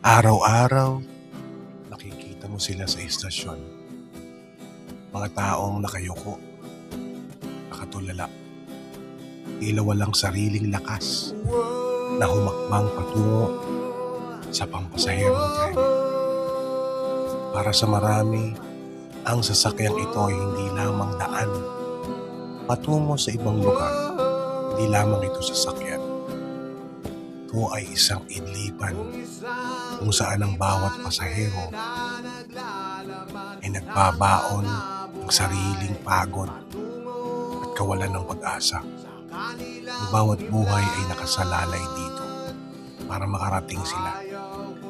Araw-araw, nakikita mo sila sa istasyon. Mga taong nakayuko, nakatulala, tila walang sariling lakas na humakbang patungo sa pampasaherong tren. Para sa marami, ang sasakyang ito ay hindi lamang daan patungo sa ibang lugar. Hindi lamang ito sasakyan. Ito ay isang idlipan kung saan ang bawat pasahero ay nagbabaon ng sariling pagod at kawalan ng pag-asa. Ang bawat buhay ay nakasalalay dito para makarating sila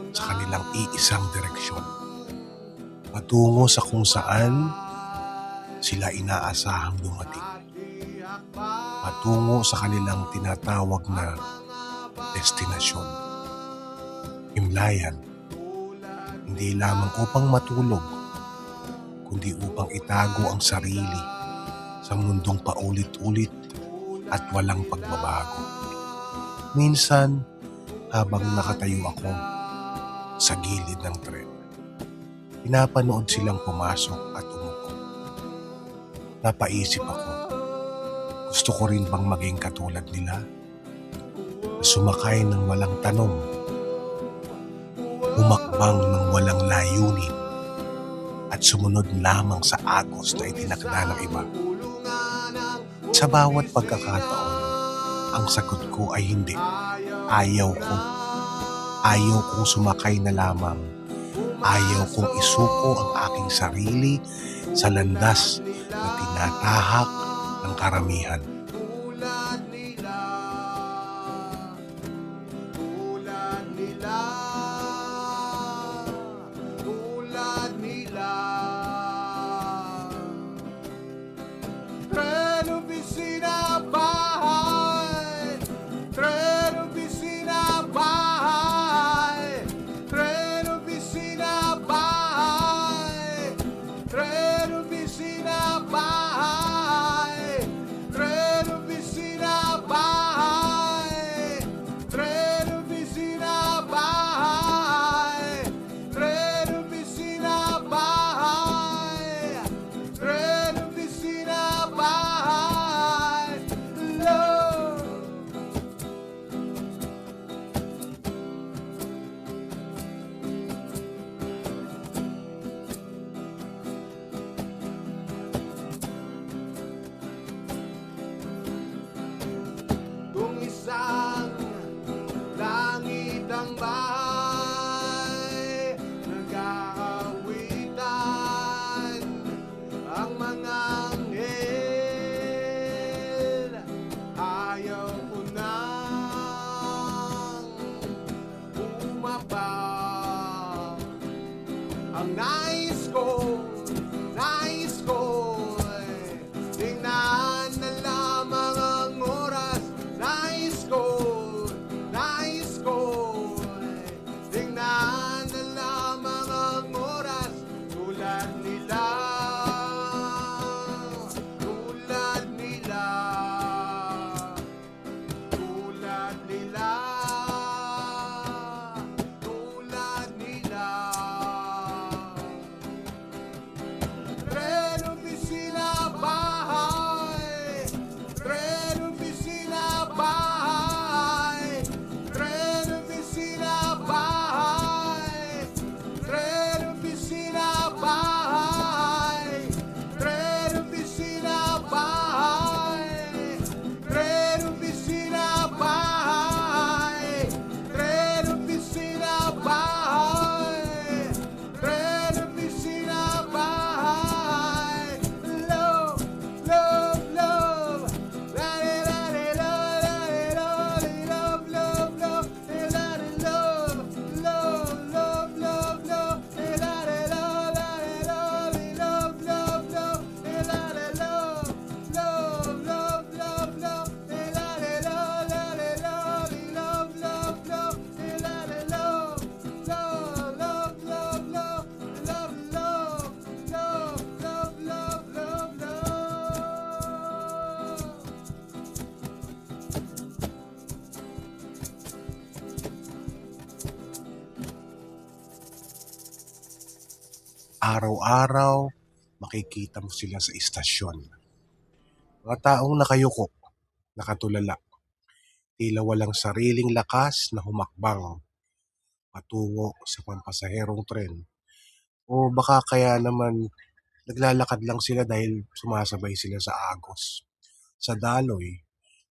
sa kanilang iisang direksyon, patungo sa kung saan sila inaasahang dumating, patungo sa kanilang tinatawag na destinasyon. Himlayan, hindi lamang upang matulog, kundi upang itago ang sarili sa mundong paulit-ulit at walang pagbabago. Minsan, habang nakatayo ako sa gilid ng tren, pinapanood silang pumasok at umupo. Napaisip ako, gusto ko rin bang maging katulad nila? Na sumakay ng walang tanong, humakbang ng walang layunin, at sumunod lamang sa agos na itinakda ng iba. Sa bawat pagkakataon, ang sagot ko ay hindi. Ayaw ko. Ayaw kong sumakay na lamang. Ayaw kong isuko ang aking sarili sa landas na tinatahak ng karamihan. Tren, opisina, bahay. Tren, opisina, bahay. Tren, opisina, bahay. Tren, opisina, bahay. Tren, Araw-araw, makikita mo sila sa istasyon. Mga taong nakayuko, nakatulala, tila walang sariling lakas na humakbang patungo sa pampasaherong tren. O baka kaya naman naglalakad lang sila dahil sumasabay sila sa agos. Sa daloy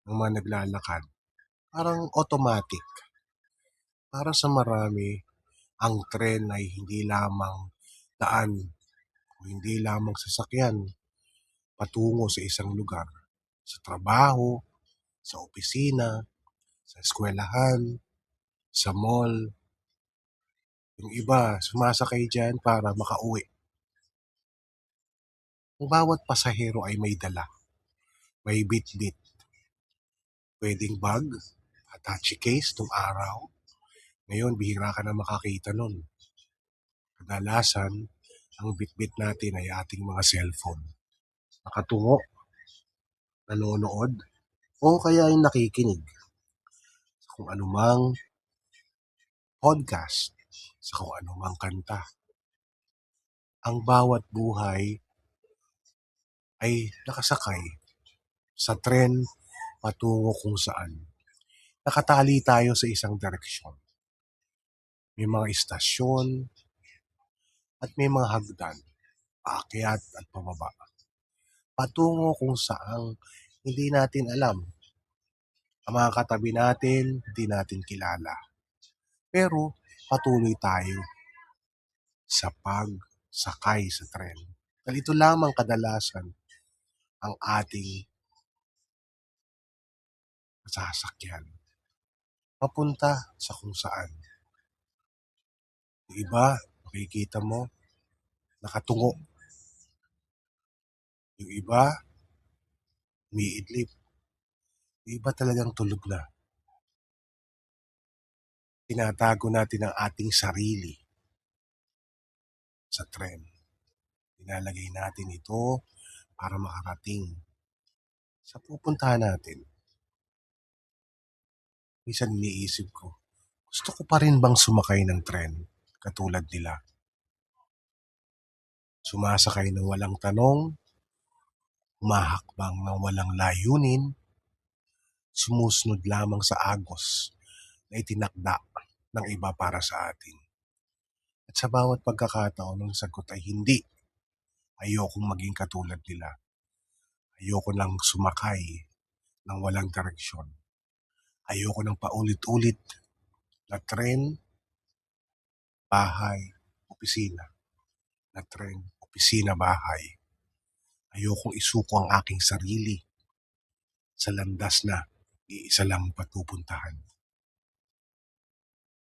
ng mga naglalakad, parang automatic. Para sa marami, ang tren ay hindi lamang daan o hindi lamang sasakyan patungo sa isang lugar. Sa trabaho, sa opisina, sa eskwelahan, sa mall. Yung iba, sumasakay dyan para makauwi. Ang bawat pasahero ay may dala. May bit-bit. Pwedeng bag, attache case nung araw. Ngayon, bihira ka na makakita nun. Kadalasan, ang bit-bit natin ay ating mga cellphone. Nakatungo, nanonood, o kaya ay nakikinig sa kung anumang podcast, sa kung anumang kanta. Ang bawat buhay ay nakasakay sa tren patungo kung saan. Nakatali tayo sa isang direksyon. May mga istasyon at may mga hagdan, paakyat at pababa. Patungo kung saan hindi natin alam. Ang mga katabi natin, hindi natin kilala. Pero patuloy tayo sa pagsakay sa tren. Dahil ito lamang kadalasan ang ating sasakyan. Papunta sa kung saan. Yung iba, makikita mo, nakatungo. Yung iba, umiidlip. Yung iba talagang tulog na. Tinatago natin ang ating sarili sa tren. Inalagay natin ito para makarating sa pupuntahan natin. Minsan iniisip ko, gusto ko pa rin bang sumakay ng tren katulad nila? Sumasakay ng walang tanong, humahakbang ng walang layunin, sumusunod lamang sa agos na itinakda ng iba para sa atin. At sa bawat pagkakataon ng sagot ay hindi. Ayokong maging katulad nila. Ayoko lang sumakay ng walang direksyon. Ayoko ng paulit-ulit na tren, bahay, opisina. Na tren, opisina, bahay. Ayokong isuko ang aking sarili sa landas na iisa lang patupuntahan.